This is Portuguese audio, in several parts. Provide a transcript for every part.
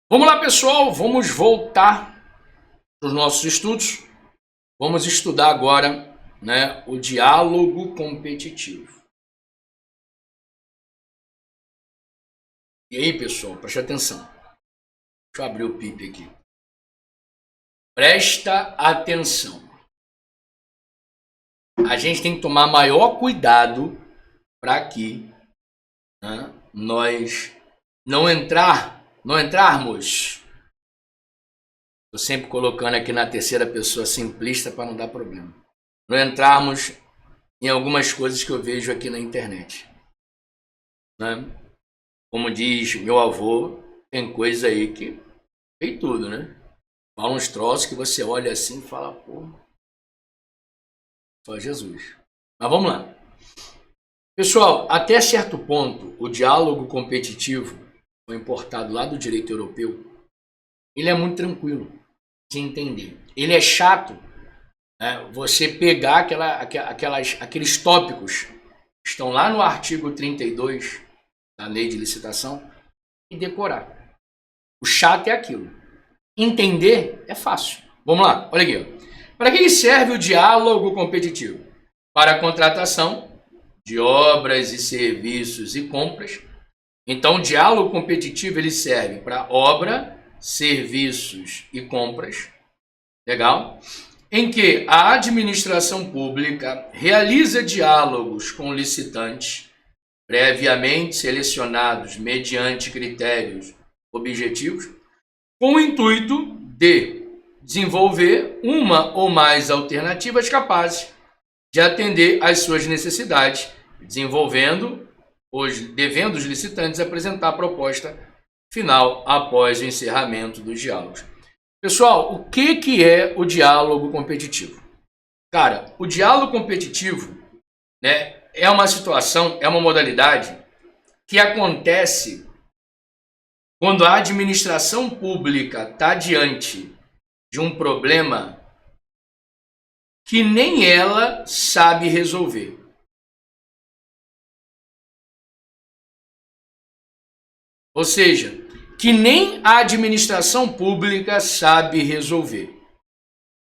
Vamos lá, pessoal, vamos voltar para os nossos estudos. Vamos estudar agora, o diálogo competitivo. E aí, pessoal, preste atenção. Deixa eu abrir o PIP aqui. Presta atenção. A gente tem que tomar maior cuidado para que nós não entrarmos. Estou sempre colocando aqui na terceira pessoa simplista para não dar problema. Não entrarmos em algumas coisas que eu vejo aqui na internet. Como diz meu avô, tem coisa aí que tem tudo, né? Fala uns troços que você olha assim e fala, pô, só Jesus. Mas vamos lá. Pessoal, até certo ponto, o diálogo competitivo, foi importado lá do direito europeu, ele é muito tranquilo de entender. Ele é chato, você pegar aqueles tópicos que estão lá no artigo 32 da lei de licitação e decorar. O chato é aquilo. Entender é fácil. Vamos lá, olha aqui. Para que serve o diálogo competitivo? Para a contratação de obras e serviços e compras. Então, o diálogo competitivo ele serve para obra, serviços e compras. Legal? Em que a administração pública realiza diálogos com licitantes previamente selecionados mediante critérios objetivos, com o intuito de desenvolver uma ou mais alternativas capazes de atender às suas necessidades, devendo os licitantes apresentar a proposta final após o encerramento dos diálogos. Pessoal, o que é o diálogo competitivo? Cara, o diálogo competitivo, é uma situação, é uma modalidade que acontece quando a administração pública está diante de um problema que nem ela sabe resolver. Ou seja, que nem a administração pública sabe resolver.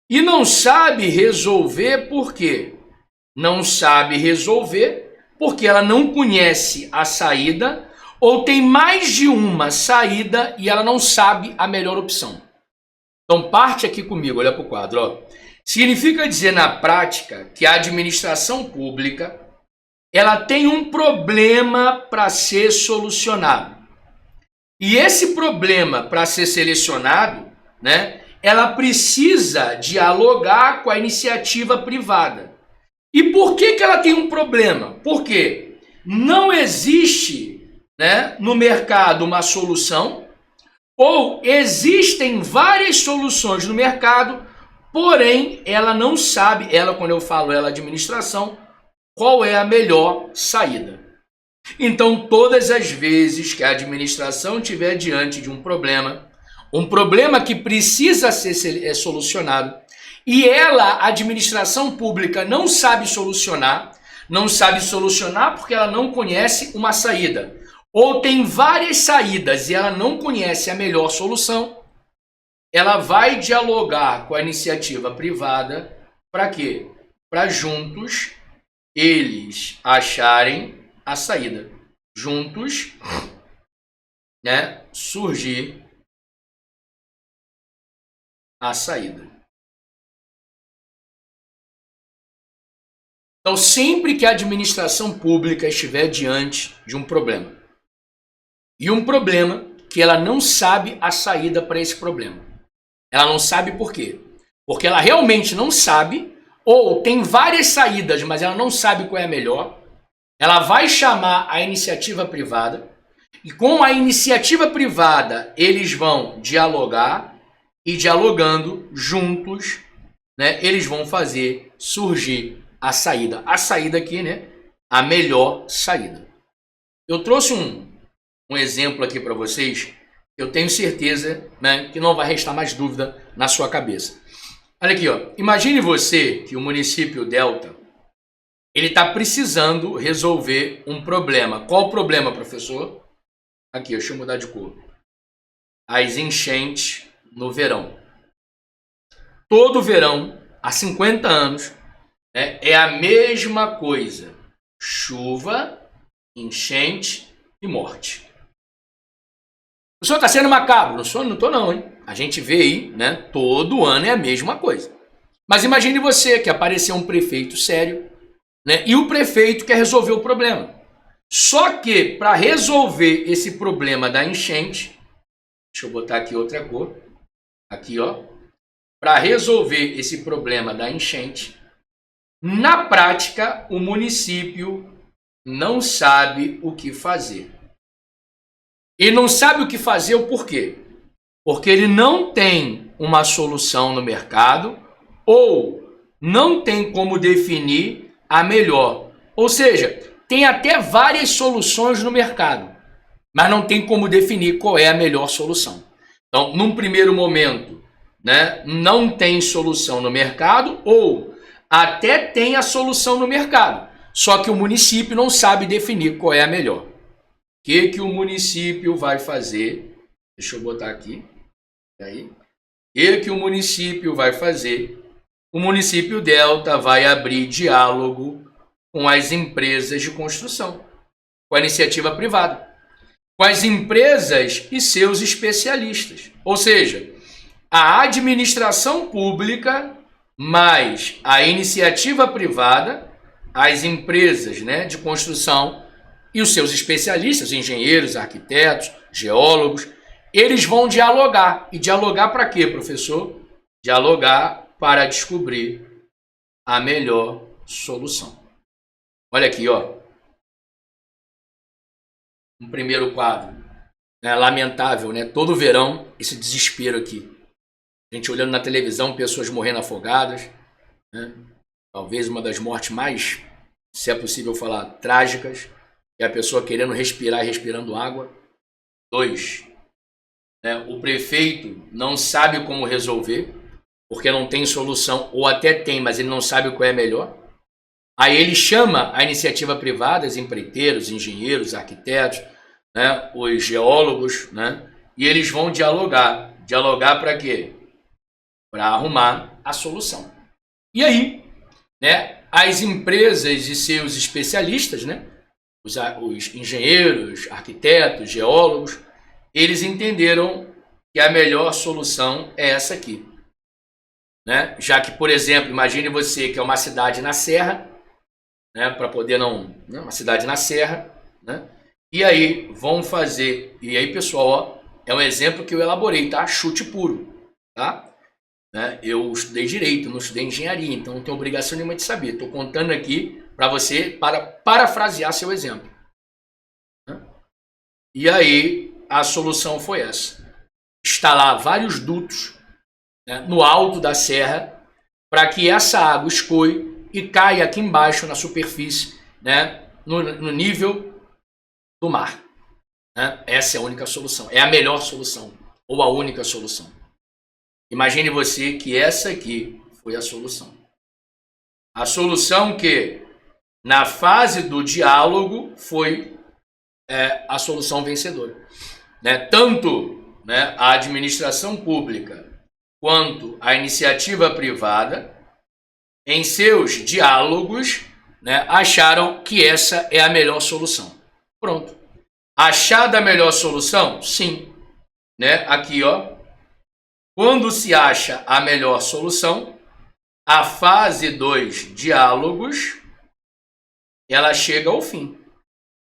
E não sabe resolver por quê? Não sabe resolver porque ela não conhece a saída ou tem mais de uma saída e ela não sabe a melhor opção. Então parte aqui comigo, olha para o quadro. Ó. Significa dizer na prática que a administração pública ela tem um problema para ser solucionado. E esse problema para ser selecionado, ela precisa dialogar com a iniciativa privada. E por que ela tem um problema? Porque não existe no mercado uma solução, ou existem várias soluções no mercado, porém ela não sabe, quando eu falo ela, administração, qual é a melhor saída. Então, todas as vezes que a administração estiver diante de um problema que precisa ser solucionado, e a administração pública, não sabe solucionar porque ela não conhece uma saída, ou tem várias saídas e ela não conhece a melhor solução, ela vai dialogar com a iniciativa privada para quê? Para juntos eles acharem a saída. Juntos, surgir a saída. Então, sempre que a administração pública estiver diante de um problema, e um problema que ela não sabe a saída para esse problema, ela não sabe por quê? Porque ela realmente não sabe, ou tem várias saídas, mas ela não sabe qual é a melhor, ela vai chamar a iniciativa privada, e com a iniciativa privada eles vão dialogar, e dialogando juntos, eles vão fazer surgir a saída. A saída aqui, a melhor saída. Eu trouxe um exemplo aqui para vocês, eu tenho certeza que não vai restar mais dúvida na sua cabeça. Olha aqui, ó. Imagine você que o município Delta, ele está precisando resolver um problema. Qual o problema, professor? Aqui, deixa eu mudar de cor. as enchentes no verão. Todo verão, há 50 anos, né, é a mesma coisa. Chuva, enchente e morte. O senhor está sendo macabro? Não estou não, hein? A gente vê aí, né? Todo ano é a mesma coisa. Mas imagine você que apareceu um prefeito sério, né? E o prefeito quer resolver o problema. Só que para resolver esse problema da enchente, deixa eu botar aqui outra cor, aqui ó, para resolver esse problema da enchente, na prática o município não sabe o que fazer. E não sabe o que fazer o porquê? Porque ele não tem uma solução no mercado ou não tem como definir a melhor. Ou seja, tem até várias soluções no mercado, mas não tem como definir qual é a melhor solução. Então, num primeiro momento, né, não tem solução no mercado ou até tem a solução no mercado, só que o município não sabe definir qual é a melhor. O que o município vai fazer? Deixa eu botar aqui. Aí. O que o município vai fazer? O município Delta vai abrir diálogo com as empresas de construção, com a iniciativa privada, com as empresas e seus especialistas. Ou seja, a administração pública mais a iniciativa privada, as empresas, né, de construção e os seus especialistas, engenheiros, arquitetos, geólogos, eles vão dialogar. E dialogar para quê, professor? Dialogar para descobrir a melhor solução. Olha aqui, ó. Um primeiro quadro. É lamentável, né? Todo verão, esse desespero aqui. A gente olhando na televisão, pessoas morrendo afogadas, né? Talvez uma das mortes mais, se é possível falar, trágicas. É a pessoa querendo respirar e respirando água. 2. O prefeito não sabe como resolver, porque não tem solução, ou até tem, mas ele não sabe qual é melhor. Aí ele chama a iniciativa privada, os empreiteiros, engenheiros, arquitetos, né, os geólogos, né, e eles vão dialogar. Dialogar para quê? Para arrumar a solução. E aí, né, as empresas e seus especialistas, né, os engenheiros, arquitetos, geólogos, eles entenderam que a melhor solução é essa aqui. Né? Já que, por exemplo, imagine você que é uma cidade na serra, né, para poder uma cidade na serra, né? E aí vão fazer, e aí pessoal, ó, é um exemplo que eu elaborei, tá? Chute puro, tá? Né? Eu estudei direito, não estudei engenharia, então não tenho obrigação nenhuma de saber. Estou contando aqui para você, para parafrasear seu exemplo. Né? E aí a solução foi essa: instalar vários dutos, né, no alto da serra, para que essa água escoe e caia aqui embaixo na superfície, né, no nível do mar. Né? Essa é a única solução, é a melhor solução, ou a única solução. Imagine você que essa aqui foi a solução. A solução que, na fase do diálogo, foi a solução vencedora. Né? Tanto, né, a administração pública quanto a iniciativa privada, em seus diálogos, né, acharam que essa é a melhor solução. Pronto. Achada a melhor solução? Sim. Né? Aqui, ó. Quando se acha a melhor solução, a fase 2, diálogos, ela chega ao fim.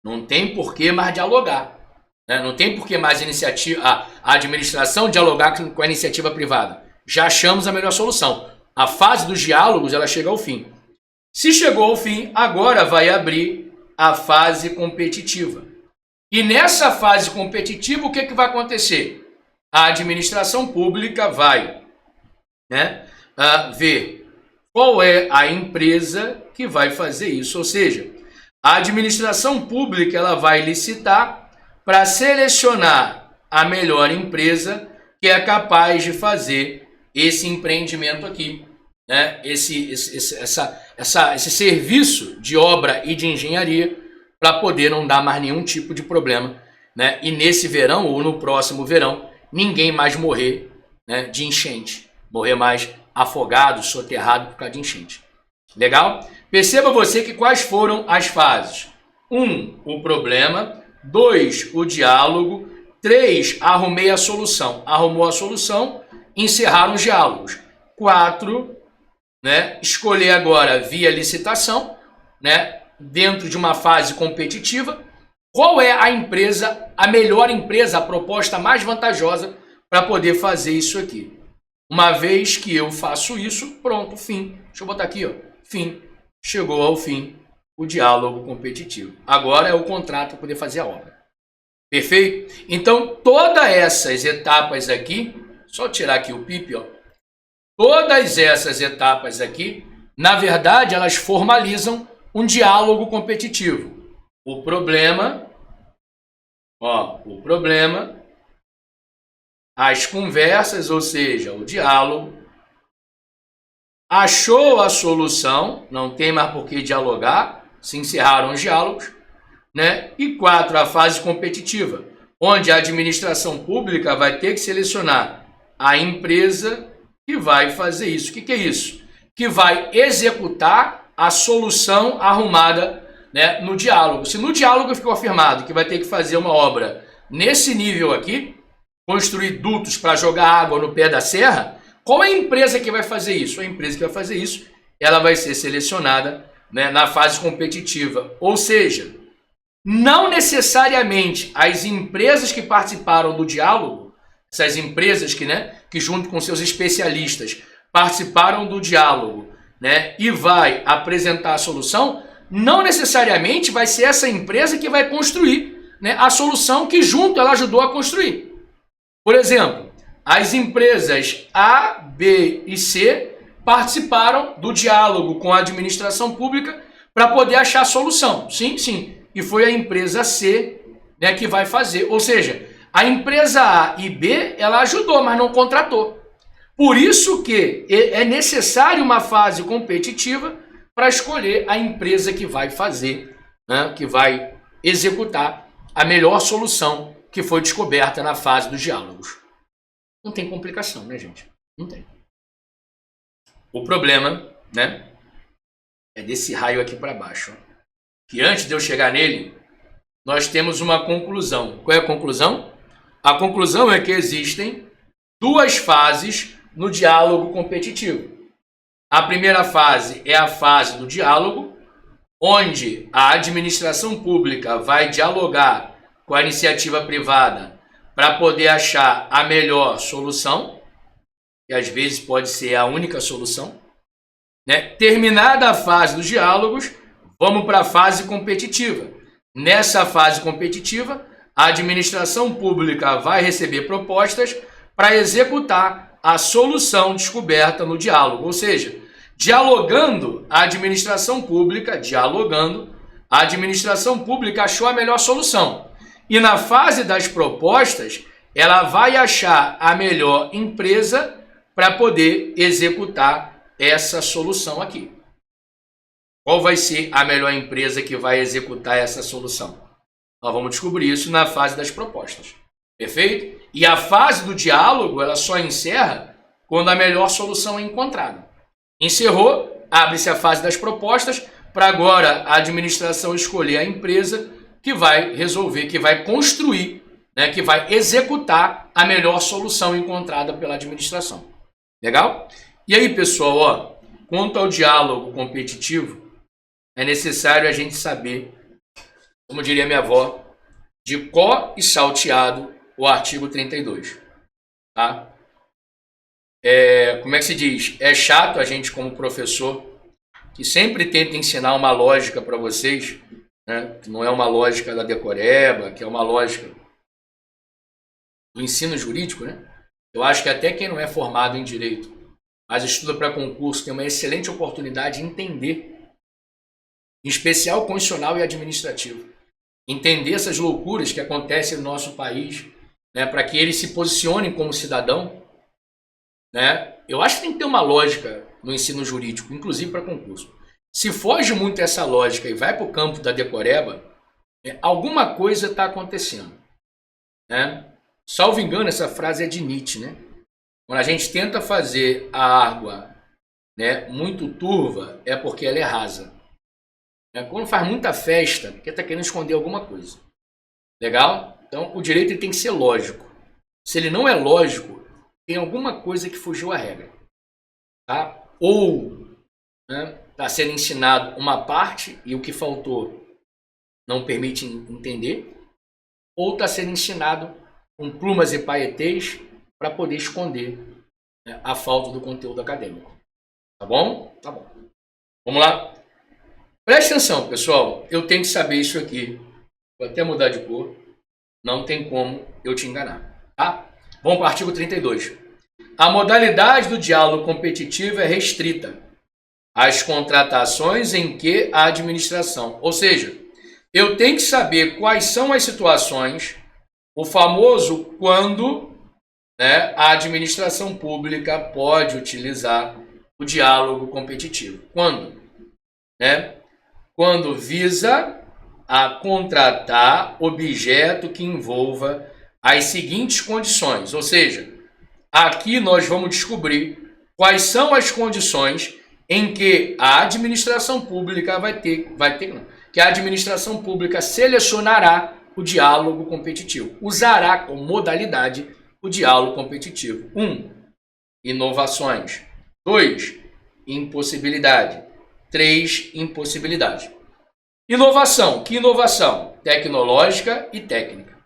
Não tem por que mais dialogar. Né? Não tem por que mais a administração dialogar com a iniciativa privada. Já achamos a melhor solução. A fase dos diálogos, ela chega ao fim. Se chegou ao fim, agora vai abrir a fase competitiva. E nessa fase competitiva, o que vai acontecer? A administração pública vai, né, ver qual é a empresa que vai fazer isso. Ou seja, a administração pública ela vai licitar para selecionar a melhor empresa que é capaz de fazer esse empreendimento aqui, né? Esse serviço de obra e de engenharia, para poder não dar mais nenhum tipo de problema, né? E nesse verão ou no próximo verão, ninguém mais morrer, né, de enchente, morrer mais afogado, soterrado por causa de enchente. Legal? Perceba você que quais foram as fases. 1, o problema. 2, o diálogo. 3, arrumei a solução. Arrumou a solução, encerraram os diálogos. 4, né, escolher agora via licitação, né, dentro de uma fase competitiva. Qual é a empresa, a melhor empresa, a proposta mais vantajosa para poder fazer isso aqui? Uma vez que eu faço isso, pronto, fim. Deixa eu botar aqui, ó, fim. Chegou ao fim o diálogo competitivo. Agora é o contrato para poder fazer a obra. Perfeito? Então, todas essas etapas aqui, só tirar aqui o PIP, ó. Todas essas etapas aqui, na verdade, elas formalizam um diálogo competitivo. O problema, as conversas, ou seja, o diálogo, achou a solução, não tem mais por que dialogar, se encerraram os diálogos, né? E 4, a fase competitiva, onde a administração pública vai ter que selecionar a empresa que vai fazer isso. O que é isso? Que vai executar a solução arrumada, né, no diálogo. Se no diálogo ficou afirmado que vai ter que fazer uma obra nesse nível aqui, construir dutos para jogar água no pé da serra, qual é a empresa que vai fazer isso? A empresa que vai fazer isso, ela vai ser selecionada, né, na fase competitiva. Ou seja, não necessariamente as empresas que participaram do diálogo, essas empresas que, né, que junto com seus especialistas participaram do diálogo, né, e vai apresentar a solução, não necessariamente vai ser essa empresa que vai construir, né, a solução que junto ela ajudou a construir. Por exemplo, as empresas A, B e C participaram do diálogo com a administração pública para poder achar a solução. Sim, sim. E foi a empresa C, né, que vai fazer. Ou seja, a empresa A e B, ela ajudou, mas não contratou. Por isso que é necessário uma fase competitiva para escolher a empresa que vai fazer, né, que vai executar a melhor solução que foi descoberta na fase dos diálogos. Não tem complicação, né, gente? Não tem. O problema, né, é desse raio aqui para baixo. Ó. Que antes de eu chegar nele, nós temos uma conclusão. Qual é a conclusão? A conclusão é que existem 2 fases no diálogo competitivo. A primeira fase é a fase do diálogo, onde a administração pública vai dialogar com a iniciativa privada para poder achar a melhor solução, que às vezes pode ser a única solução. Né? Terminada a fase dos diálogos, vamos para a fase competitiva. Nessa fase competitiva, a administração pública vai receber propostas para executar a solução descoberta no diálogo. Ou seja, dialogando, a administração pública achou a melhor solução. E na fase das propostas, ela vai achar a melhor empresa para poder executar essa solução aqui. Qual vai ser a melhor empresa que vai executar essa solução? Nós vamos descobrir isso na fase das propostas. Perfeito? E a fase do diálogo, ela só encerra quando a melhor solução é encontrada. Encerrou, abre-se a fase das propostas, para agora a administração escolher a empresa que vai resolver, que vai construir, né, que vai executar a melhor solução encontrada pela administração. Legal? E aí, pessoal, ó, quanto ao diálogo competitivo, é necessário a gente saber, como diria minha avó, de có e salteado o artigo 32. Tá? Como é que se diz? É chato a gente, como professor, que sempre tenta ensinar uma lógica para vocês, né? Que não é uma lógica da decoreba, que é uma lógica do ensino jurídico, né? Eu acho que até quem não é formado em direito, mas estuda para concurso, tem uma excelente oportunidade de entender, em especial constitucional e administrativo, entender essas loucuras que acontecem no nosso país, né? Para que ele se posicione como cidadão, né? Eu acho que tem que ter uma lógica no ensino jurídico, inclusive para concurso. Se foge muito essa lógica e vai para o campo da decoreba, alguma coisa está acontecendo. Né? Salvo engano, essa frase é de Nietzsche, né? Quando a gente tenta fazer a água, né, muito turva, é porque ela é rasa. Quando faz muita festa, porque está querendo esconder alguma coisa. Legal? Então, o direito ele tem que ser lógico. Se ele não é lógico, tem alguma coisa que fugiu à regra. Tá? Ou está sendo ensinado uma parte e o que faltou não permite entender, ou está sendo ensinado com plumas e paetês para poder esconder, né, a falta do conteúdo acadêmico. Tá bom? Tá bom. Vamos lá? Preste atenção, pessoal. Eu tenho que saber isso aqui. Vou até mudar de cor. Não tem como eu te enganar. Tá? Vamos para o artigo 32. A modalidade do diálogo competitivo é restrita às contratações em que a administração, ou seja, eu tenho que saber quais são as situações, o famoso quando, né, a administração pública pode utilizar o diálogo competitivo. Quando? Né? Quando visa a contratar objeto que envolva as seguintes condições, ou seja, aqui nós vamos descobrir quais são as condições em que a administração pública que a administração pública selecionará o diálogo competitivo, usará como modalidade o diálogo competitivo. 1. Inovações. 2. Impossibilidade. 3. Impossibilidade. Inovação. Que inovação? Tecnológica e técnica.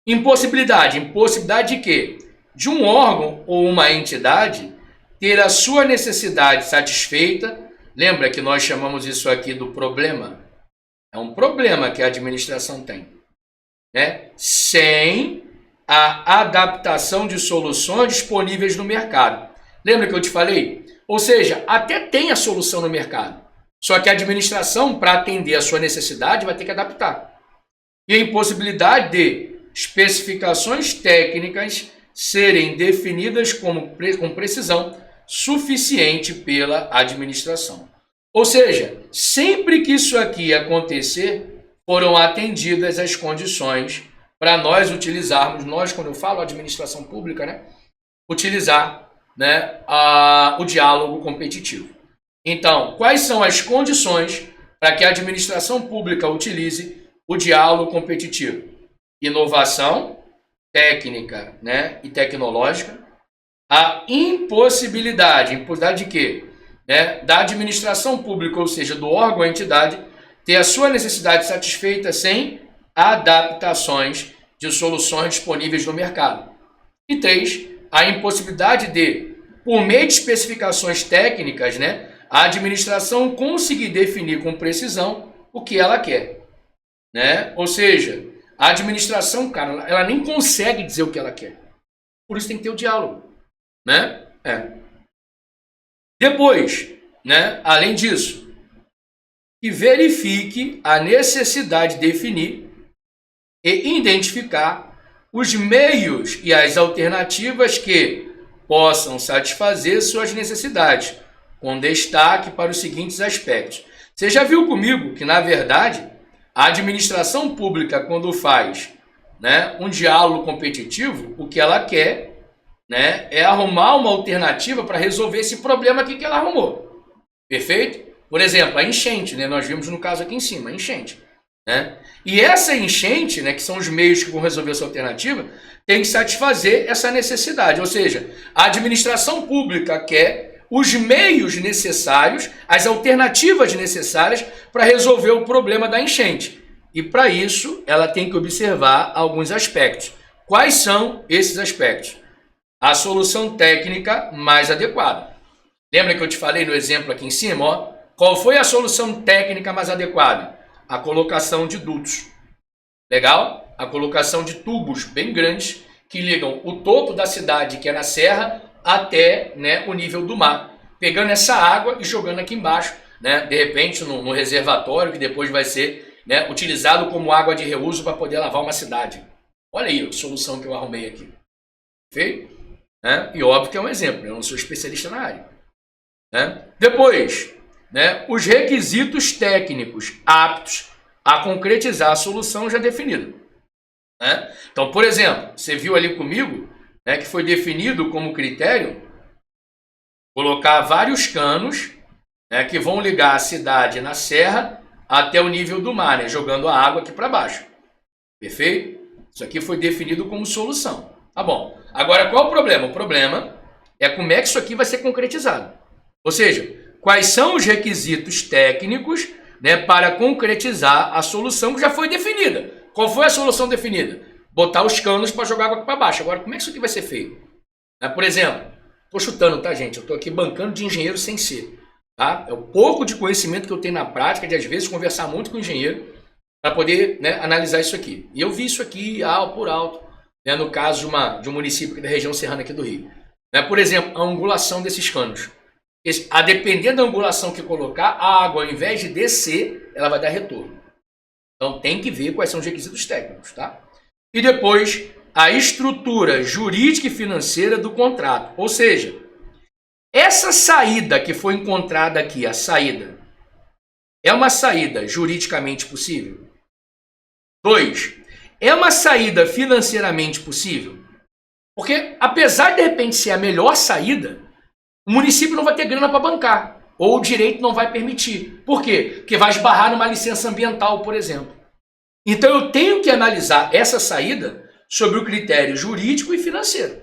Impossibilidade. Impossibilidade de quê? De um órgão ou uma entidade ter a sua necessidade satisfeita. Lembra que nós chamamos isso aqui do problema? É um problema que a administração tem, né? Sem a adaptação de soluções disponíveis no mercado. Lembra que eu te falei? Ou seja, até tem a solução no mercado, só que a administração, para atender a sua necessidade, vai ter que adaptar. E a impossibilidade de especificações técnicas serem definidas com precisão suficiente pela administração. Ou seja, sempre que isso aqui acontecer, foram atendidas as condições para nós utilizarmos, quando eu falo administração pública, né, utilizar, né, o diálogo competitivo. Então, quais são as condições para que a administração pública utilize o diálogo competitivo? Inovação técnica, né, e tecnológica. A impossibilidade de quê? Né, da administração pública, ou seja, do órgão ou entidade, ter a sua necessidade satisfeita sem adaptações de soluções disponíveis no mercado. E 3, a impossibilidade de, por meio de especificações técnicas, né, a administração conseguir definir com precisão o que ela quer. Né? Ou seja, a administração, cara, ela nem consegue dizer o que ela quer. Por isso tem que ter o diálogo. Né? Depois, né, além disso, que verifique a necessidade de definir e identificar os meios e as alternativas que possam satisfazer suas necessidades, com destaque para os seguintes aspectos. Você já viu comigo que, na verdade, a administração pública, quando faz, né, um diálogo competitivo, o que ela quer, né, é arrumar uma alternativa para resolver esse problema aqui que ela arrumou. Perfeito? Por exemplo, a enchente, né? Nós vimos no caso aqui em cima, a enchente. Né? E essa enchente, né, que são os meios que vão resolver essa alternativa, tem que satisfazer essa necessidade. Ou seja, a administração pública quer os meios necessários, as alternativas necessárias para resolver o problema da enchente. E para isso, ela tem que observar alguns aspectos. Quais são esses aspectos? A solução técnica mais adequada. Lembra que eu te falei no exemplo aqui em cima? Ó? Qual foi a solução técnica mais adequada? A colocação de dutos. Legal? A colocação de tubos bem grandes que ligam o topo da cidade, que é na serra, até, né, o nível do mar. Pegando essa água e jogando aqui embaixo, né, de repente no reservatório, que depois vai ser, né, utilizado como água de reuso para poder lavar uma cidade. Olha aí a solução que eu arrumei aqui. Feito? Né? E óbvio que é um exemplo, eu não sou especialista na área. Né? Depois, né, os requisitos técnicos aptos a concretizar a solução já definida. né? Então, por exemplo, você viu ali comigo, né, que foi definido como critério colocar vários canos, né, que vão ligar a cidade na serra até o nível do mar, né, jogando a água aqui para baixo. Perfeito? Isso aqui foi definido como solução. Tá bom. Agora, qual é o problema? O problema é como é que isso aqui vai ser concretizado. Ou seja, quais são os requisitos técnicos, né, para concretizar a solução que já foi definida. Qual foi a solução definida? Botar os canos para jogar água para baixo. Agora, como é que isso aqui vai ser feito? Por exemplo, estou chutando, tá, gente? Eu estou aqui bancando de engenheiro sem ser. Tá? É o pouco de conhecimento que eu tenho na prática, de às vezes conversar muito com o engenheiro para poder, né, analisar isso aqui. E eu vi isso aqui por alto, né, no caso de um município aqui da região serrana aqui do Rio. Por exemplo, a angulação desses canos. A depender da angulação que colocar, a água, ao invés de descer, ela vai dar retorno. Então tem que ver quais são os requisitos técnicos, tá? E depois, a estrutura jurídica e financeira do contrato. Ou seja, essa saída que foi encontrada aqui, a saída, é uma saída juridicamente possível? 2. É uma saída financeiramente possível? Porque, apesar de repente ser a melhor saída, o município não vai ter grana para bancar, ou o direito não vai permitir. Por quê? Porque vai esbarrar numa licença ambiental, por exemplo. Então eu tenho que analisar essa saída sobre o critério jurídico e financeiro.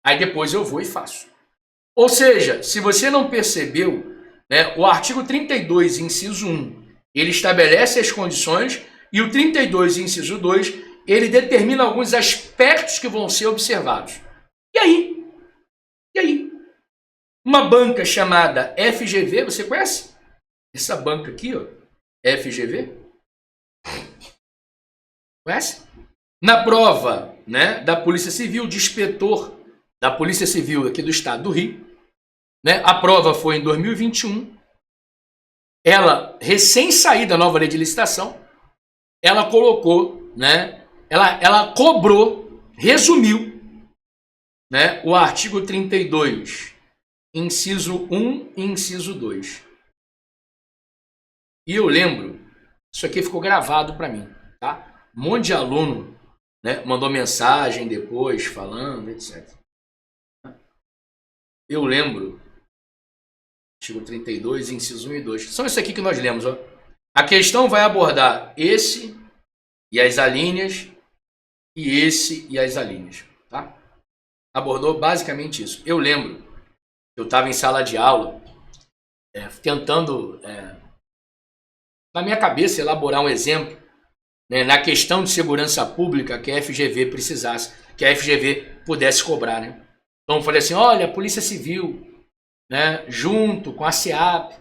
Aí depois eu vou e faço. Ou seja, se você não percebeu, né, o artigo 32, inciso 1, ele estabelece as condições, e o 32, inciso 2, ele determina alguns aspectos que vão ser observados. E aí? E aí? Uma banca chamada FGV, você conhece? Essa banca aqui, ó, FGV? Conhece? Na prova, né, da Polícia Civil, de inspetor da Polícia Civil aqui do estado do Rio, né, a prova foi em 2021, ela, recém-saída da nova lei de licitação, ela colocou, né, ela cobrou, resumiu, né, o artigo 32, inciso 1 e inciso 2. E eu lembro, isso aqui ficou gravado para mim, tá? Um monte de aluno, né, mandou mensagem depois, falando, etc. Eu lembro, artigo 32, inciso 1 e 2. São isso aqui que nós lemos, ó. A questão vai abordar esse e as alíneas, e esse e as alíneas, tá? Abordou basicamente isso. Eu lembro, eu estava em sala de aula, tentando, na minha cabeça, elaborar um exemplo, né, na questão de segurança pública que a FGV precisasse, que a FGV pudesse cobrar, né? Então eu falei assim, olha, a Polícia Civil, né, junto com a SEAP,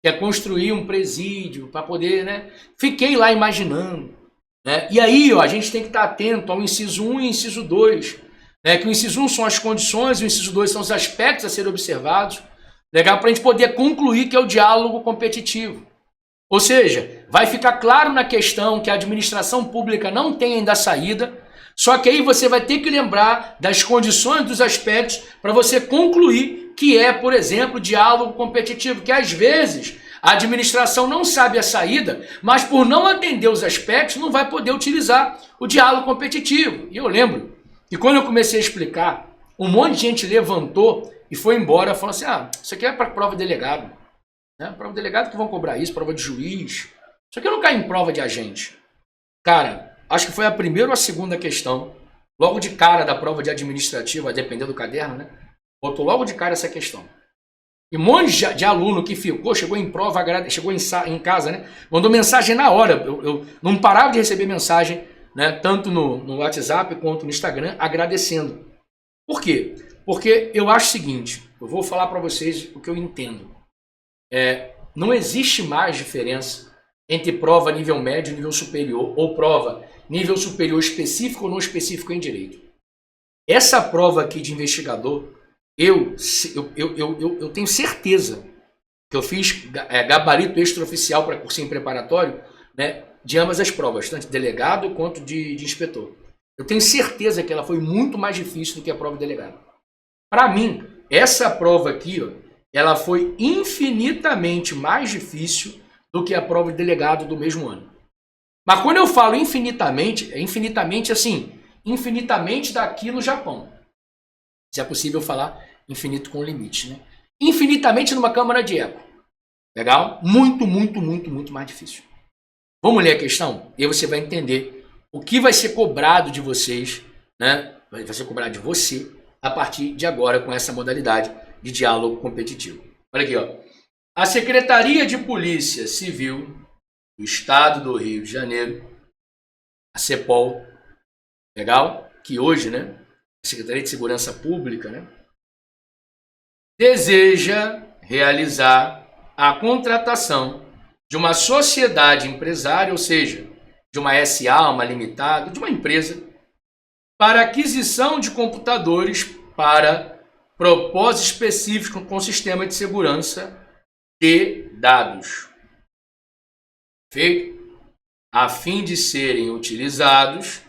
quer construir um presídio para poder, né? Fiquei lá imaginando, né? E aí, ó, a gente tem que estar atento ao inciso 1 e inciso 2, né? Que o inciso 1 são as condições e o inciso 2 são os aspectos a serem observados, legal, para a gente poder concluir que é o diálogo competitivo. Ou seja, vai ficar claro na questão que a administração pública não tem ainda saída, só que aí você vai ter que lembrar das condições, dos aspectos, para você concluir que é, por exemplo, diálogo competitivo, que às vezes a administração não sabe a saída, mas por não atender os aspectos, não vai poder utilizar o diálogo competitivo. E eu lembro que quando eu comecei a explicar, um monte de gente levantou e foi embora, falando assim, isso aqui é para prova de delegado. Né? Prova de delegado que vão cobrar isso, prova de juiz. Isso aqui não cai em prova de agente. Cara, acho que foi a primeira ou a segunda questão, logo de cara da prova de administrativa, a depender do caderno, né? Botou logo de cara essa questão. E um monte de aluno que ficou, chegou em prova, chegou em casa, né? Mandou mensagem na hora. Eu não parava de receber mensagem, né? Tanto no WhatsApp quanto no Instagram, agradecendo. Por quê? Porque eu acho o seguinte, eu vou falar para vocês o que eu entendo. Não existe mais diferença entre prova nível médio e nível superior, ou prova nível superior específico ou não específico em direito. Essa prova aqui de investigador, eu tenho certeza que eu fiz gabarito extraoficial para cursinho preparatório, né, de ambas as provas, tanto de delegado quanto de inspetor. Eu tenho certeza que ela foi muito mais difícil do que a prova de delegado. Para mim, essa prova aqui, ó, ela foi infinitamente mais difícil do que a prova de delegado do mesmo ano. Mas quando eu falo infinitamente, é infinitamente assim, infinitamente daqui no Japão. Se é possível falar infinito com limite, né? Infinitamente numa câmara de eco. Legal? Muito, muito, muito, muito mais difícil. Vamos ler a questão? E aí você vai entender o que vai ser cobrado de vocês, né? Vai ser cobrado de você a partir de agora com essa modalidade de diálogo competitivo. Olha aqui, ó. A Secretaria de Polícia Civil do Estado do Rio de Janeiro, a CEPOL, legal? Que hoje, né? A Secretaria de Segurança Pública, né? Deseja realizar a contratação de uma sociedade empresária, ou seja, de uma SA, uma limitada, de uma empresa, para aquisição de computadores para propósito específico com sistema de segurança de dados. Feito? A fim de serem utilizados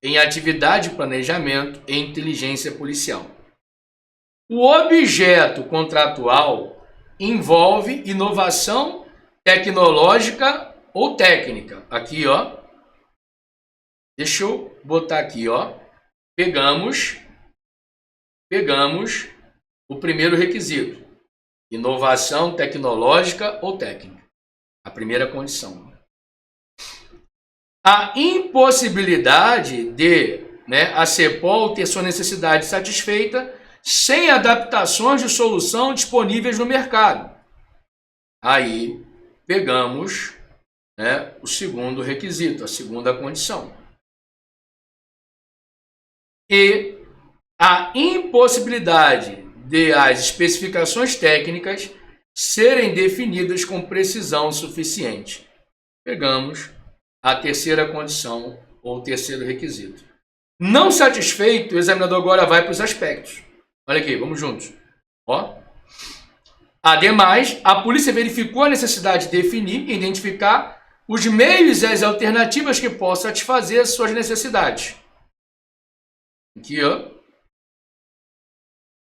em atividade de planejamento e inteligência policial. O objeto contratual envolve inovação tecnológica ou técnica. Aqui, ó. Deixa eu botar aqui, ó. Pegamos o primeiro requisito. Inovação tecnológica ou técnica. A primeira condição. A impossibilidade de, né, a CEPOL ter sua necessidade satisfeita sem adaptações de solução disponíveis no mercado. Aí pegamos, né, o segundo requisito, a segunda condição. E a impossibilidade de as especificações técnicas serem definidas com precisão suficiente. Pegamos a terceira condição ou o terceiro requisito. Não satisfeito, o examinador agora vai para os aspectos. Olha aqui, vamos juntos. Ó. Ademais, a polícia verificou a necessidade de definir e identificar os meios e as alternativas que possam satisfazer as suas necessidades. Aqui, ó.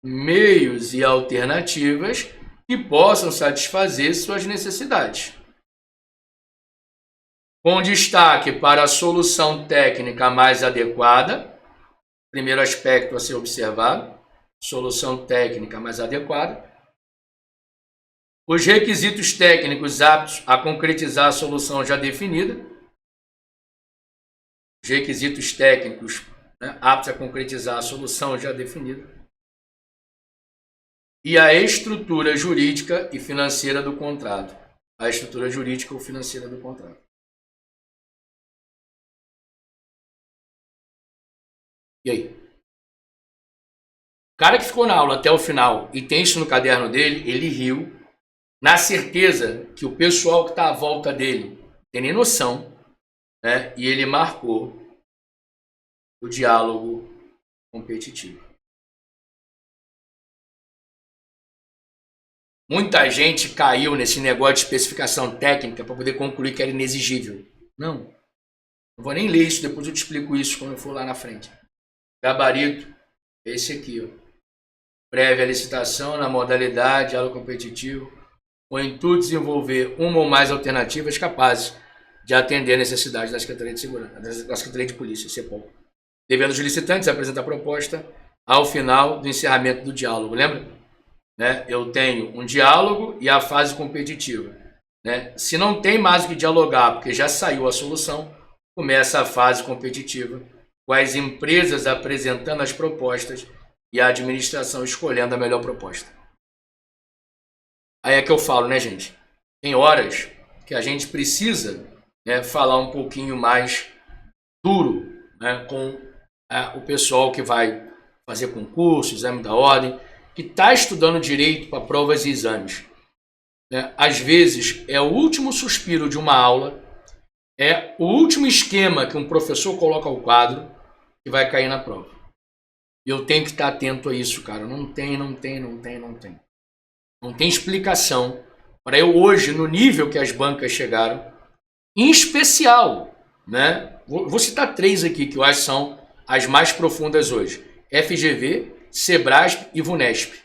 Meios e alternativas que possam satisfazer suas necessidades. Com destaque para a solução técnica mais adequada. Primeiro aspecto a ser observado. Solução técnica mais adequada. Os requisitos técnicos aptos a concretizar a solução já definida. Os requisitos técnicos, né, aptos a concretizar a solução já definida. E a estrutura jurídica e financeira do contrato. A estrutura jurídica ou financeira do contrato. E aí? O cara que ficou na aula até o final e tem isso no caderno dele, ele riu, na certeza que o pessoal que está à volta dele tem nem noção, né? E ele marcou o diálogo competitivo. Muita gente caiu nesse negócio de especificação técnica para poder concluir que era inexigível. Não vou nem ler isso, depois eu te explico isso quando eu for lá na frente. Gabarito, esse aqui, ó. Prévia licitação na modalidade diálogo competitivo, com o intuito de desenvolver uma ou mais alternativas capazes de atender a necessidade da Secretaria de Segurança, da Secretaria de Polícia, CEPOL. Devendo os licitantes apresentar a proposta ao final do encerramento do diálogo. Lembra? Né? Eu tenho um diálogo e a fase competitiva. Né? Se não tem mais o que dialogar, porque já saiu a solução, começa a fase competitiva, com as empresas apresentando as propostas e a administração escolhendo a melhor proposta. Aí é que eu falo, né, gente? Tem horas que a gente precisa, né, falar um pouquinho mais duro, né, com o pessoal que vai fazer concurso, exame da ordem, que está estudando direito para provas e exames. Né? Às vezes é o último suspiro de uma aula, é o último esquema que um professor coloca ao quadro que vai cair na prova. E eu tenho que estar atento a isso, cara. Não tem. Não tem explicação para eu hoje, no nível que as bancas chegaram, em especial, né? Vou citar 3 aqui que eu acho que são as mais profundas hoje. FGV, Sebrasp e Vunesp.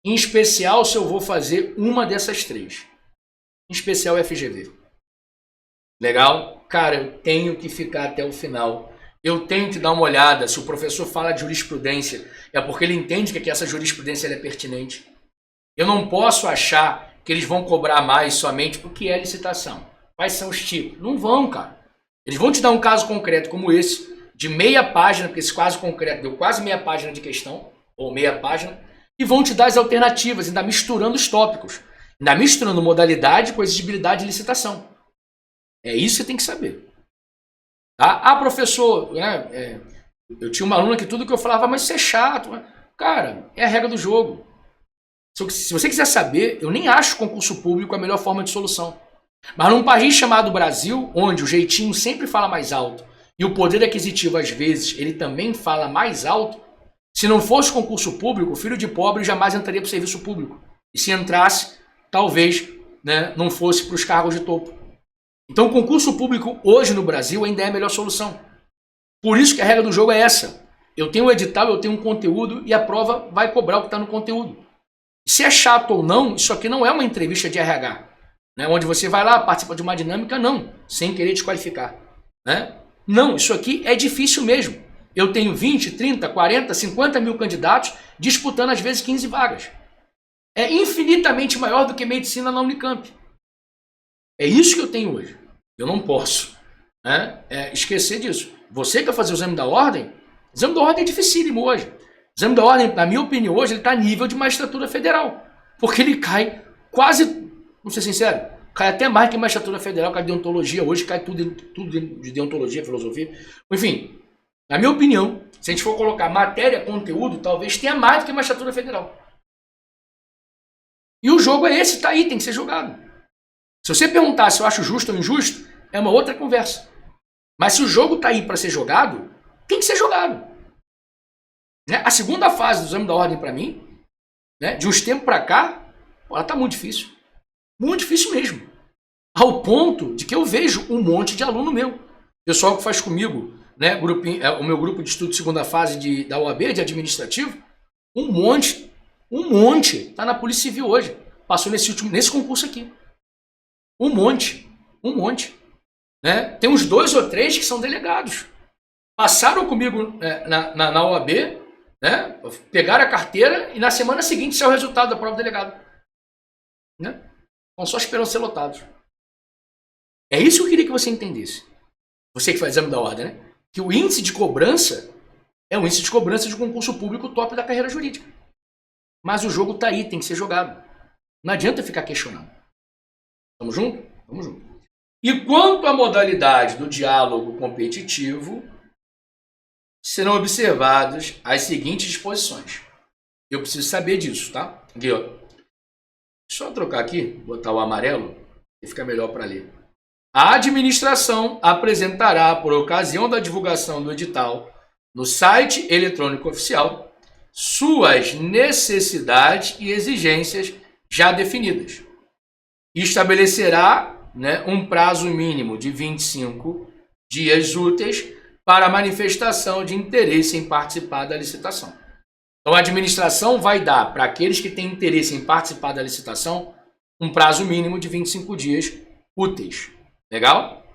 Em especial, se eu vou fazer uma dessas 3. Em especial, FGV. Legal? Cara, eu tenho que ficar até o final. Eu tenho que dar uma olhada. Se o professor fala de jurisprudência, é porque ele entende que essa jurisprudência é pertinente. Eu não posso achar que eles vão cobrar mais somente porque é licitação. Quais são os tipos? Não vão, cara. Eles vão te dar um caso concreto como esse, de meia página, porque esse caso concreto deu quase meia página de questão, ou meia página, e vão te dar as alternativas, ainda misturando os tópicos, ainda misturando modalidade com exigibilidade de licitação. É isso que você tem que saber. Tá? Ah, professor, né, eu tinha uma aluna que tudo que eu falava, mas isso é chato. Cara, é a regra do jogo. Se você quiser saber, eu nem acho concurso público a melhor forma de solução. Mas num país chamado Brasil, onde o jeitinho sempre fala mais alto e o poder aquisitivo, às vezes, ele também fala mais alto, se não fosse concurso público, o filho de pobre jamais entraria para o serviço público. E se entrasse, talvez, né, não fosse para os cargos de topo. Então, o concurso público hoje no Brasil ainda é a melhor solução. Por isso que a regra do jogo é essa. Eu tenho um edital, eu tenho um conteúdo e a prova vai cobrar o que está no conteúdo. Se é chato ou não, isso aqui não é uma entrevista de RH, né, onde você vai lá, participa de uma dinâmica, não, sem querer desqualificar. Né? Não, isso aqui é difícil mesmo. Eu tenho 20, 30, 40, 50 mil candidatos disputando às vezes 15 vagas. É infinitamente maior do que medicina na Unicamp. É isso que eu tenho hoje. Eu não posso, né, esquecer disso. Você que vai fazer o exame da ordem é dificílimo hoje. O exame da ordem, na minha opinião, hoje ele está a nível de magistratura federal. Porque ele cai quase, vamos ser sincero, cai até mais que magistratura federal, cai deontologia. Hoje cai tudo de deontologia, filosofia. Enfim, na minha opinião, se a gente for colocar matéria, conteúdo, talvez tenha mais do que magistratura federal. E o jogo é esse, tá aí, tem que ser jogado. Se você perguntar se eu acho justo ou injusto, é uma outra conversa. Mas se o jogo tá aí para ser jogado, tem que ser jogado. Né? A segunda fase do exame da ordem para mim, né, de uns tempos para cá, ela tá muito difícil. Muito difícil mesmo. Ao ponto de que eu vejo um monte de aluno meu. Pessoal que faz comigo, né, o meu grupo de estudo de segunda fase da OAB, de administrativo, um monte tá na Polícia Civil hoje. Passou nesse concurso aqui. Um monte. Né? Tem uns 2 ou 3 que são delegados. Passaram comigo na OAB, né? Pegaram a carteira e na semana seguinte saiu o resultado da prova do delegado. Né? Estão só esperando ser lotados. É isso que eu queria que você entendesse. Você que faz exame da ordem, né? Que o índice de cobrança é o índice de cobrança de concurso público top da carreira jurídica. Mas o jogo tá aí, tem que ser jogado. Não adianta ficar questionando. Tamo junto? Tamo junto. E quanto à modalidade do diálogo competitivo, serão observadas as seguintes disposições. Eu preciso saber disso, tá? Aqui, ó. Deixa eu trocar aqui, botar o amarelo, e fica melhor para ler. A administração apresentará, por ocasião da divulgação do edital no site eletrônico oficial, suas necessidades e exigências já definidas. E estabelecerá, né, um prazo mínimo de 25 dias úteis para a manifestação de interesse em participar da licitação. Então, a administração vai dar para aqueles que têm interesse em participar da licitação um prazo mínimo de 25 dias úteis. Legal?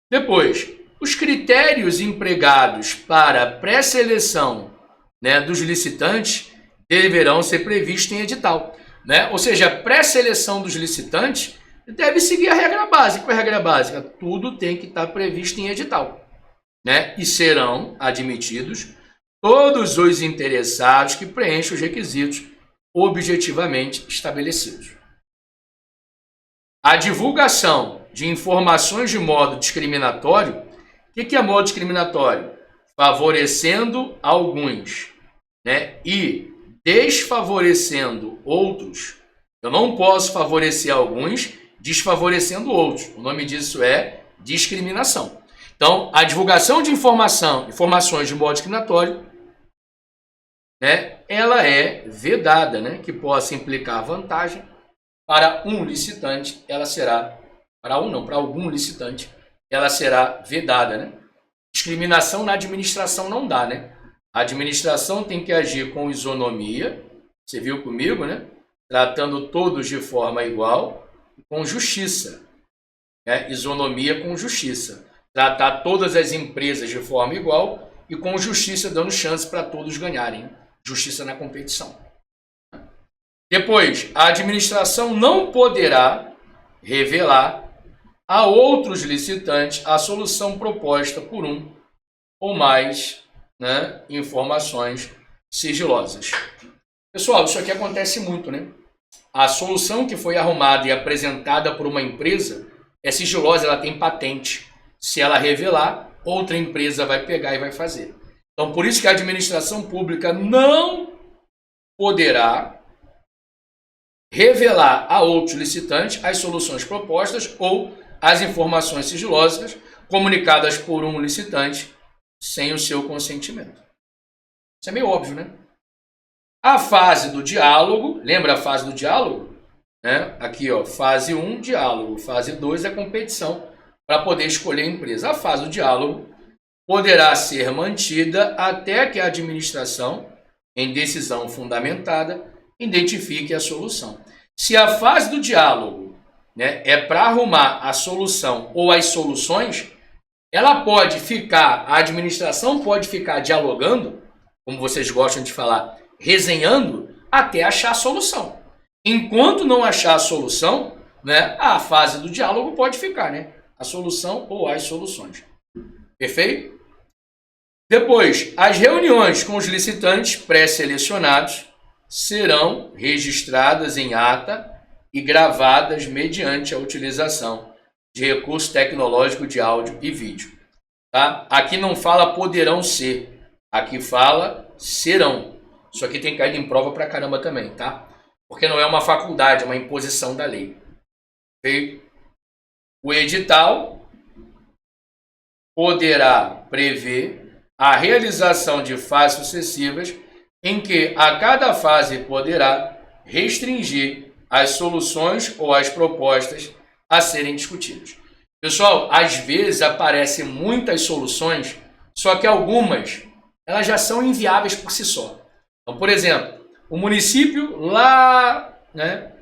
Depois, os critérios empregados para a pré-seleção, né, dos licitantes deverão ser previstos em edital. Né? Ou seja, a pré-seleção dos licitantes deve seguir a regra básica. Qual é a regra básica? Tudo tem que estar previsto em edital. Né? E serão admitidos todos os interessados que preenchem os requisitos objetivamente estabelecidos. A divulgação de informações de modo discriminatório. O que é modo discriminatório? Favorecendo alguns, né, e desfavorecendo outros. Eu não posso favorecer alguns desfavorecendo outros. O nome disso é discriminação. Então, a divulgação de informações de modo discriminatório, né, ela é vedada, né, que possa implicar vantagem para um licitante, ela será, para algum licitante, ela será vedada, né? Discriminação na administração não dá, né? A administração tem que agir com isonomia, você viu comigo, né? Tratando todos de forma igual, com justiça. né? Isonomia com justiça. Tratar todas as empresas de forma igual e com justiça, dando chance para todos ganharem. Justiça na competição. Depois, a administração não poderá revelar a outros licitantes a solução proposta por um ou mais, né, informações sigilosas. Pessoal, isso aqui acontece muito, né? A solução que foi arrumada e apresentada por uma empresa é sigilosa, ela tem patente. Se ela revelar, outra empresa vai pegar e vai fazer. Então, por isso que a administração pública não poderá revelar a outros licitantes as soluções propostas ou as informações sigilosas comunicadas por um licitante sem o seu consentimento. Isso é meio óbvio, né? A fase do diálogo, lembra a fase do diálogo? Né? Aqui, ó, fase 1, diálogo. Fase 2 é competição para poder escolher a empresa. A fase do diálogo poderá ser mantida até que a administração, em decisão fundamentada, identifique a solução. Se a fase do diálogo, né, é para arrumar a solução ou as soluções, ela pode ficar, a administração pode ficar dialogando, como vocês gostam de falar, resenhando, até achar a solução. Enquanto não achar a solução, né, a fase do diálogo pode ficar, né? A solução ou as soluções. Perfeito? Depois, as reuniões com os licitantes pré-selecionados serão registradas em ata e gravadas mediante a utilização de recurso tecnológico de áudio e vídeo. Tá? Aqui não fala poderão ser, aqui fala serão. Isso aqui tem caído em prova pra caramba também, tá? Porque não é uma faculdade, é uma imposição da lei. Perfeito? O edital poderá prever a realização de fases sucessivas em que a cada fase poderá restringir as soluções ou as propostas a serem discutidas. Pessoal, às vezes aparecem muitas soluções, só que algumas elas já são inviáveis por si só. Então, por exemplo, o município lá, né,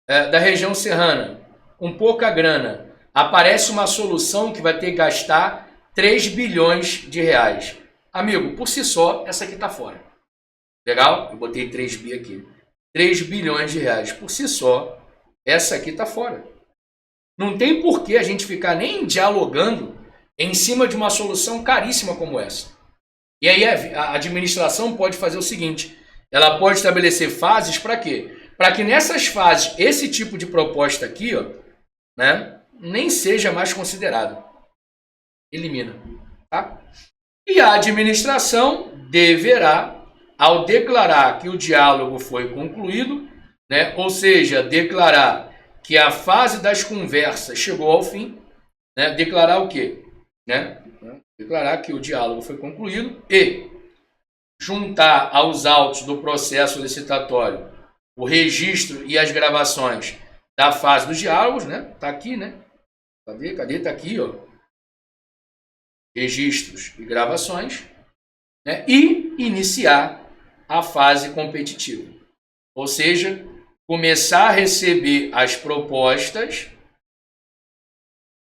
da região serrana, com pouca grana, aparece uma solução que vai ter que gastar 3 bilhões de reais. Amigo, por si só, essa aqui está fora. Legal? Eu botei 3 bi aqui. 3 bilhões de reais. Por si só, essa aqui está fora. Não tem por que a gente ficar nem dialogando em cima de uma solução caríssima como essa. E aí a administração pode fazer o seguinte, ela pode estabelecer fases para quê? Para que nessas fases, esse tipo de proposta aqui, ó, né, nem seja mais considerado. Elimina. Tá? E a administração deverá, ao declarar que o diálogo foi concluído, né, ou seja, declarar que a fase das conversas chegou ao fim, né, declarar o quê? Né? Declarar que o diálogo foi concluído e juntar aos autos do processo licitatório o registro e as gravações da fase dos diálogos, né? Tá aqui, né? Cadê? Tá aqui, ó. Registros e gravações, né? E iniciar a fase competitiva. Ou seja, começar a receber as propostas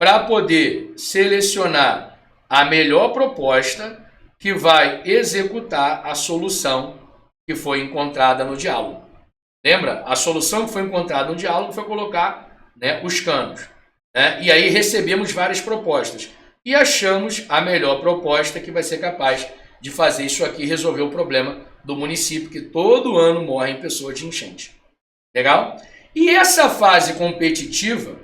para poder selecionar a melhor proposta que vai executar a solução que foi encontrada no diálogo. Lembra? A solução que foi encontrada no diálogo foi colocar, né, os canos. Né? E aí recebemos várias propostas. E achamos a melhor proposta que vai ser capaz de fazer isso aqui e resolver o problema do município, que todo ano morrem pessoas de enchente. Legal? E essa fase competitiva,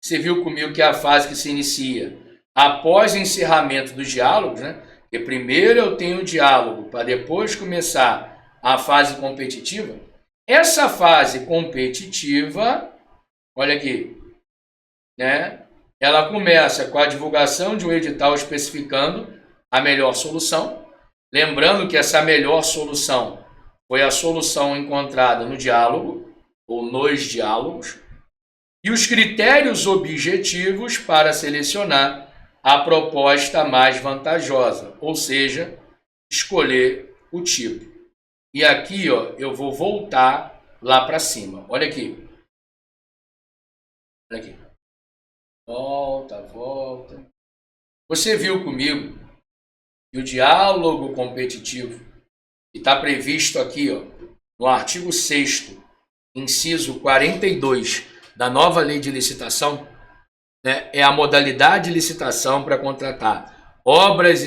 você viu comigo que é a fase que se inicia após o encerramento dos diálogos, né? Porque primeiro eu tenho o diálogo para depois começar a fase competitiva. Essa fase competitiva, olha aqui, né? Ela começa com a divulgação de um edital especificando a melhor solução. Lembrando que essa melhor solução foi a solução encontrada no diálogo ou nos diálogos. E os critérios objetivos para selecionar a proposta mais vantajosa, ou seja, escolher o tipo. E aqui, ó, eu vou voltar lá para cima. Olha aqui. Olha aqui. Volta. Você viu comigo que o diálogo competitivo, que está previsto aqui, ó, no artigo 6º, inciso 42 da nova lei de licitação, né, é a modalidade de licitação para contratar obras,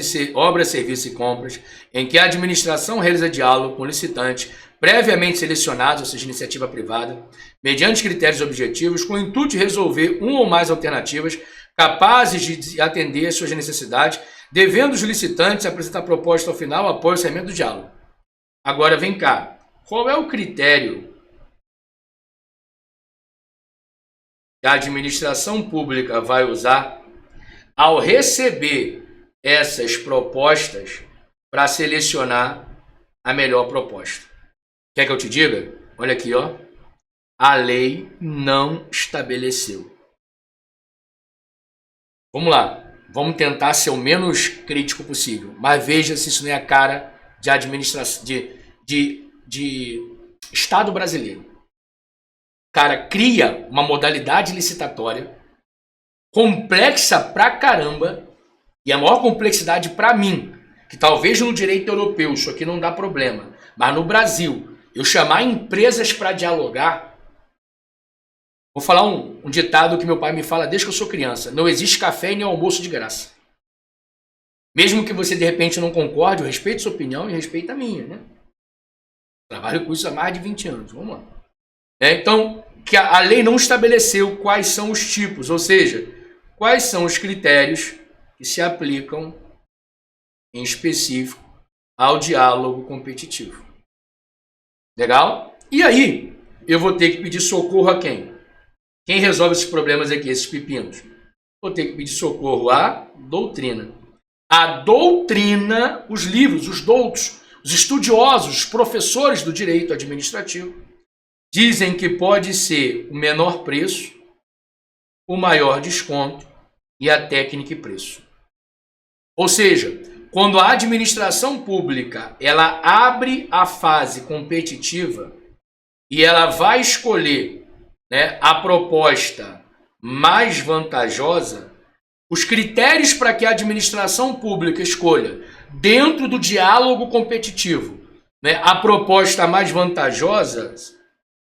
serviços e compras em que a administração realiza diálogo com licitante previamente selecionados, ou seja, iniciativa privada, mediante critérios objetivos, com o intuito de resolver uma ou mais alternativas capazes de atender às suas necessidades, devendo os licitantes apresentar proposta ao final após o encerramento do diálogo. Agora vem cá, qual é o critério que a administração pública vai usar ao receber essas propostas para selecionar a melhor proposta? Quer que eu te diga? Olha aqui, ó. A lei não estabeleceu. Vamos lá. Vamos tentar ser o menos crítico possível. Mas veja se isso não é a cara de administração, de Estado brasileiro. O cara cria uma modalidade licitatória complexa pra caramba, e a maior complexidade pra mim, que talvez no direito europeu isso aqui não dá problema, mas no Brasil, eu chamar empresas para dialogar. Vou falar um ditado que meu pai me fala desde que eu sou criança: não existe café nem almoço de graça. Mesmo que você de repente não concorde, eu respeito sua opinião e respeito a minha, né? Trabalho com isso há mais de 20 anos. Vamos lá. Então, que a lei não estabeleceu quais são os tipos, ou seja, quais são os critérios que se aplicam em específico ao diálogo competitivo. Legal? E aí, eu vou ter que pedir socorro a quem? Quem resolve esses problemas aqui, esses pepinos? Vou ter que pedir socorro à doutrina. A doutrina, os livros, os doutos, os estudiosos, os professores do direito administrativo, dizem que pode ser o menor preço, o maior desconto e a técnica e preço. Ou seja, quando a administração pública ela abre a fase competitiva e ela vai escolher, né, a proposta mais vantajosa, os critérios para que a administração pública escolha, dentro do diálogo competitivo, né, a proposta mais vantajosa,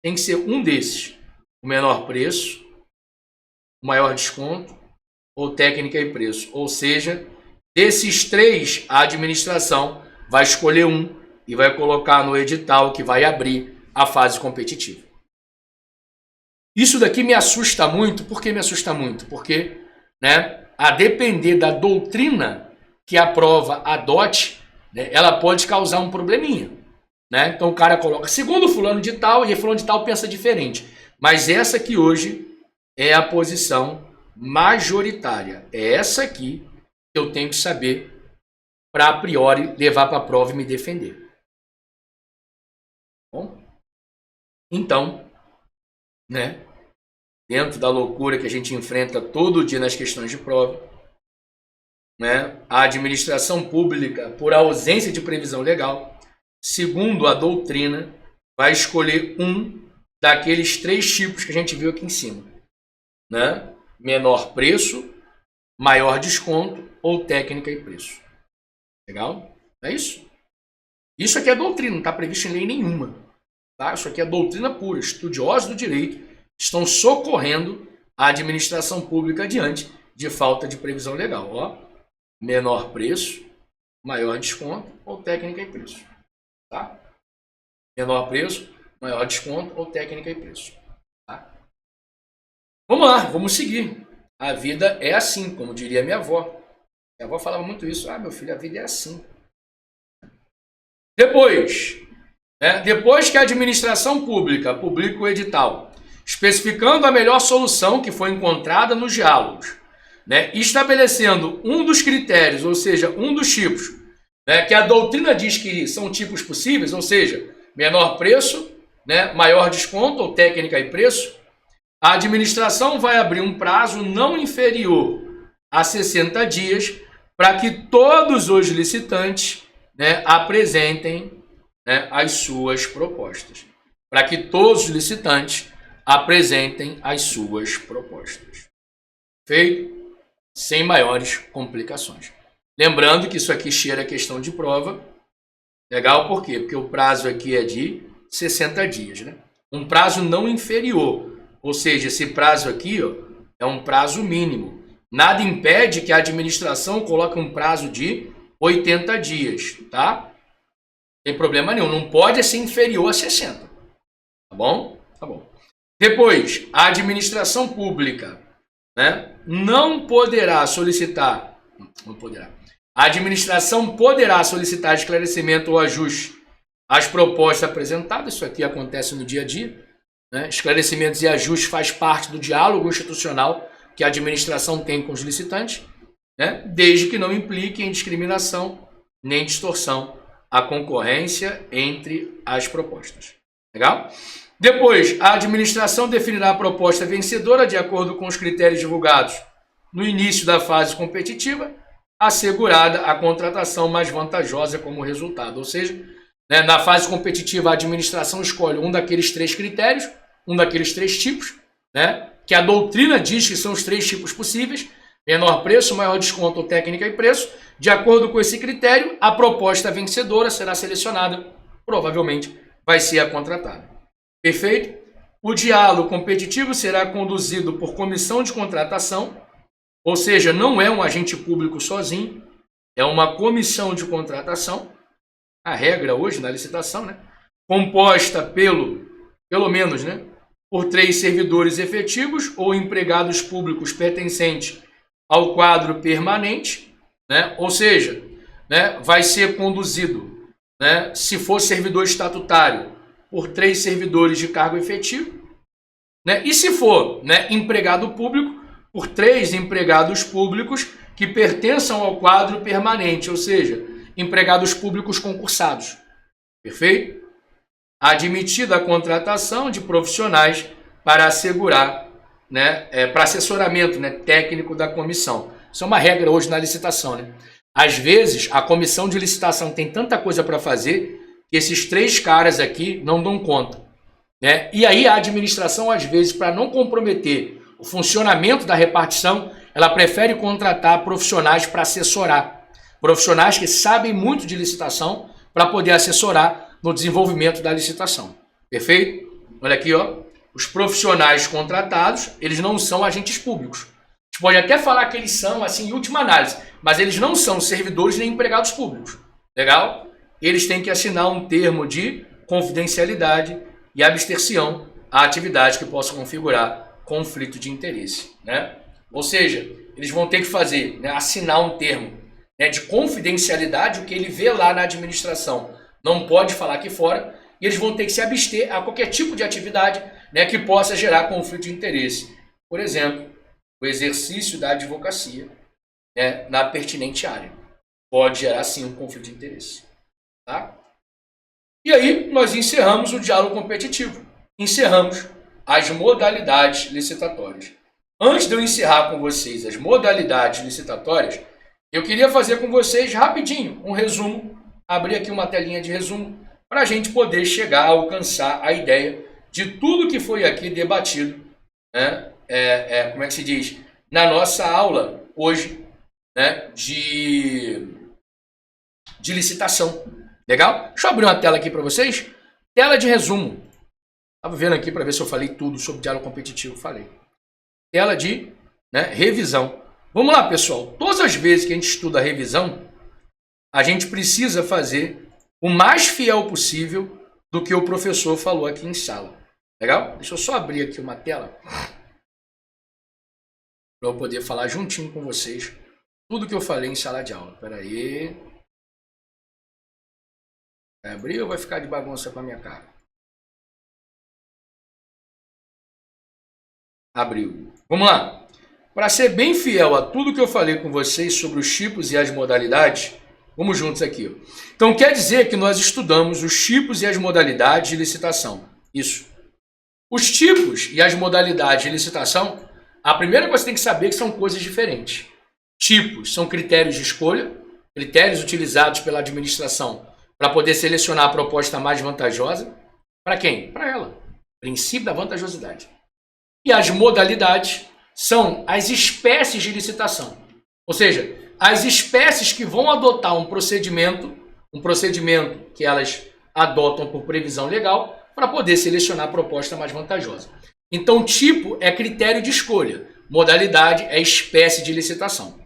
tem que ser um desses: o menor preço, o maior desconto ou técnica e preço. Ou seja, desses três, a administração vai escolher um e vai colocar no edital que vai abrir a fase competitiva. Isso daqui me assusta muito. Por que me assusta muito? Porque, né, a depender da doutrina que a prova adote, né, ela pode causar um probleminha. Né? Então o cara coloca segundo fulano de tal e fulano de tal pensa diferente. Mas essa aqui hoje é a posição majoritária. É essa aqui que eu tenho que saber para a priori levar para a prova e me defender. Bom, então, né, dentro da loucura que a gente enfrenta todo dia nas questões de prova, né, a administração pública, por ausência de previsão legal, segundo a doutrina, vai escolher um daqueles três tipos que a gente viu aqui em cima, né? Menor preço, maior desconto ou técnica e preço. Legal? É isso? Isso aqui é doutrina, não está previsto em lei nenhuma. Tá? Isso aqui é doutrina pura. Estudiosos do direito estão socorrendo a administração pública diante de falta de previsão legal. Ó, menor preço, maior desconto ou técnica e preço. Tá? Menor preço, maior desconto ou técnica e preço. Tá? Vamos lá, vamos seguir. A vida é assim, como diria minha avó. Minha avó falava muito isso. Ah, meu filho, a vida é assim. Depois que a administração pública publica o edital, especificando a melhor solução que foi encontrada nos diálogos, né, estabelecendo um dos critérios, ou seja, um dos tipos, né, que a doutrina diz que são tipos possíveis, ou seja, menor preço, né, maior desconto ou técnica e preço, a administração vai abrir um prazo não inferior a 60 dias para que todos os licitantes, né, apresentem, né, as suas propostas. Para que todos os licitantes apresentem as suas propostas. Perfeito? Sem maiores complicações. Lembrando que isso aqui cheira a questão de prova. Legal? Por quê? Porque o prazo aqui é de 60 dias, né? Um prazo não inferior. Ou seja, esse prazo aqui, ó, é um prazo mínimo. Nada impede que a administração coloque um prazo de 80 dias, tá? Não tem problema nenhum. Não pode ser inferior a 60. Tá bom? Tá bom. Depois, a administração pública, né, não poderá solicitar... Não poderá. A administração poderá solicitar esclarecimento ou ajuste às propostas apresentadas. Isso aqui acontece no dia a dia. Né? Esclarecimentos e ajustes faz parte do diálogo institucional que a administração tem com os licitantes, né? Desde que não implique em discriminação nem distorção à concorrência entre as propostas. Legal? Depois, a administração definirá a proposta vencedora de acordo com os critérios divulgados no início da fase competitiva, assegurada a contratação mais vantajosa como resultado. Ou seja, né, na fase competitiva, a administração escolhe um daqueles 3 critérios, um daqueles 3 tipos, né, que a doutrina diz que são os 3 tipos possíveis: menor preço, maior desconto, técnica e preço. De acordo com esse critério, a proposta vencedora será selecionada, provavelmente vai ser a contratada. Perfeito? O diálogo competitivo será conduzido por comissão de contratação, ou seja, não é um agente público sozinho, é uma comissão de contratação, a regra hoje na licitação, né? Composta pelo menos, né, por 3 servidores efetivos ou empregados públicos pertencentes ao quadro permanente, né? Ou seja, né, vai ser conduzido, né, se for servidor estatutário, por 3 servidores de cargo efetivo, né? E se for, né, empregado público, por 3 empregados públicos que pertençam ao quadro permanente, ou seja, empregados públicos concursados. Perfeito? Admitida a contratação de profissionais para assegurar, né, para assessoramento, né, técnico da comissão. Isso é uma regra hoje na licitação, né? Às vezes, a comissão de licitação tem tanta coisa para fazer que esses 3 caras aqui não dão conta, né? E aí a administração, às vezes, para não comprometer o funcionamento da repartição, ela prefere contratar profissionais para assessorar. Profissionais que sabem muito de licitação para poder assessorar no desenvolvimento da licitação. Perfeito? Olha aqui, ó. Os profissionais contratados, eles não são agentes públicos. A gente pode até falar que eles são, assim, em última análise, mas eles não são servidores nem empregados públicos. Legal? Eles têm que assinar um termo de confidencialidade e absterção a atividade que possa configurar conflito de interesse, né? Ou seja, eles vão ter que fazer, né, assinar um termo, né, de confidencialidade, o que ele vê lá na administração não pode falar aqui fora, e eles vão ter que se abster a qualquer tipo de atividade, né, que possa gerar conflito de interesse. Por exemplo, o exercício da advocacia, né, na pertinente área pode gerar sim um conflito de interesse, tá? E aí nós encerramos o diálogo competitivo, encerramos as modalidades licitatórias. Antes de eu encerrar com vocês as modalidades licitatórias, eu queria fazer com vocês rapidinho um resumo, abrir aqui uma telinha de resumo, para a gente poder chegar a alcançar a ideia de tudo que foi aqui debatido, né? Como é que se diz? Na nossa aula hoje, né, de licitação. Legal? Deixa eu abrir uma tela aqui para vocês. Tela de resumo. Estava vendo aqui para ver se eu falei tudo sobre diálogo competitivo. Falei. Tela de, né, revisão. Vamos lá, pessoal. Todas as vezes que a gente estuda a revisão, a gente precisa fazer o mais fiel possível do que o professor falou aqui em sala. Legal? Deixa eu só abrir aqui uma tela para eu poder falar juntinho com vocês tudo que eu falei em sala de aula. Espera aí. Vai abrir ou vai ficar de bagunça com a minha cara? Abriu. Vamos lá. Para ser bem fiel a tudo que eu falei com vocês sobre os tipos e as modalidades, vamos juntos aqui. Então quer dizer que nós estudamos os tipos e as modalidades de licitação. Isso. Os tipos e as modalidades de licitação, a primeira coisa que você tem que saber é que são coisas diferentes. Tipos são critérios de escolha, critérios utilizados pela administração para poder selecionar a proposta mais vantajosa. Para quem? Para ela. Princípio da vantajosidade. E as modalidades são as espécies de licitação. Ou seja, as espécies que vão adotar um procedimento que elas adotam por previsão legal para poder selecionar a proposta mais vantajosa. Então, tipo é critério de escolha, modalidade é espécie de licitação.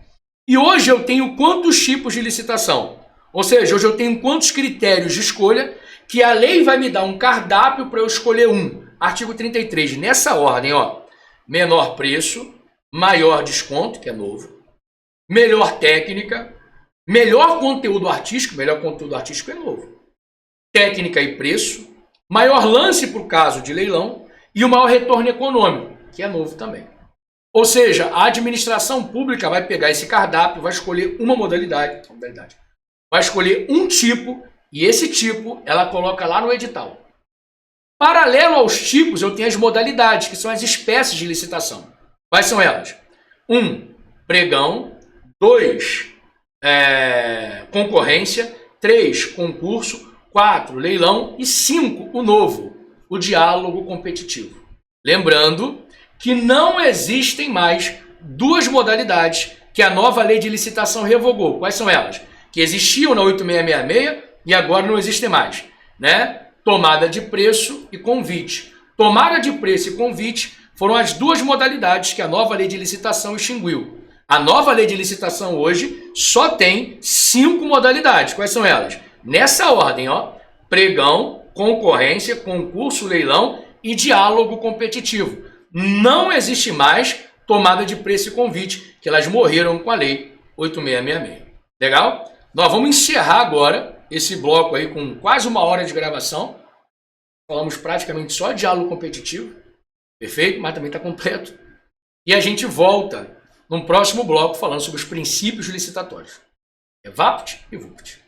E hoje eu tenho quantos tipos de licitação? Ou seja, hoje eu tenho quantos critérios de escolha que a lei vai me dar um cardápio para eu escolher um. Artigo 33, nessa ordem, ó, menor preço, maior desconto, que é novo, melhor técnica, melhor conteúdo artístico é novo, técnica e preço, maior lance por caso de leilão e o maior retorno econômico, que é novo também. Ou seja, a administração pública vai pegar esse cardápio, vai escolher uma modalidade, vai escolher um tipo e esse tipo ela coloca lá no edital. Paralelo aos tipos, eu tenho as modalidades, que são as espécies de licitação. Quais são elas? 1. Pregão. 2. Concorrência. 3. Concurso. 4. Leilão. E 5. O novo, o diálogo competitivo. Lembrando que não existem mais duas modalidades que a nova lei de licitação revogou. Quais são elas? Que existiam na 8666 e agora não existem mais, né? Tomada de preço e convite. Tomada de preço e convite foram as duas modalidades que a nova lei de licitação extinguiu. A nova lei de licitação hoje só tem 5 modalidades. Quais são elas? Nessa ordem, ó: pregão, concorrência, concurso, leilão e diálogo competitivo. Não existe mais tomada de preço e convite, que elas morreram com a lei 8666. Legal? Nós vamos encerrar agora esse bloco aí com quase 1 hora de gravação. Falamos praticamente só de diálogo competitivo. Perfeito? Mas também está completo. E a gente volta num próximo bloco falando sobre os princípios licitatórios. É VAPT e VUPT.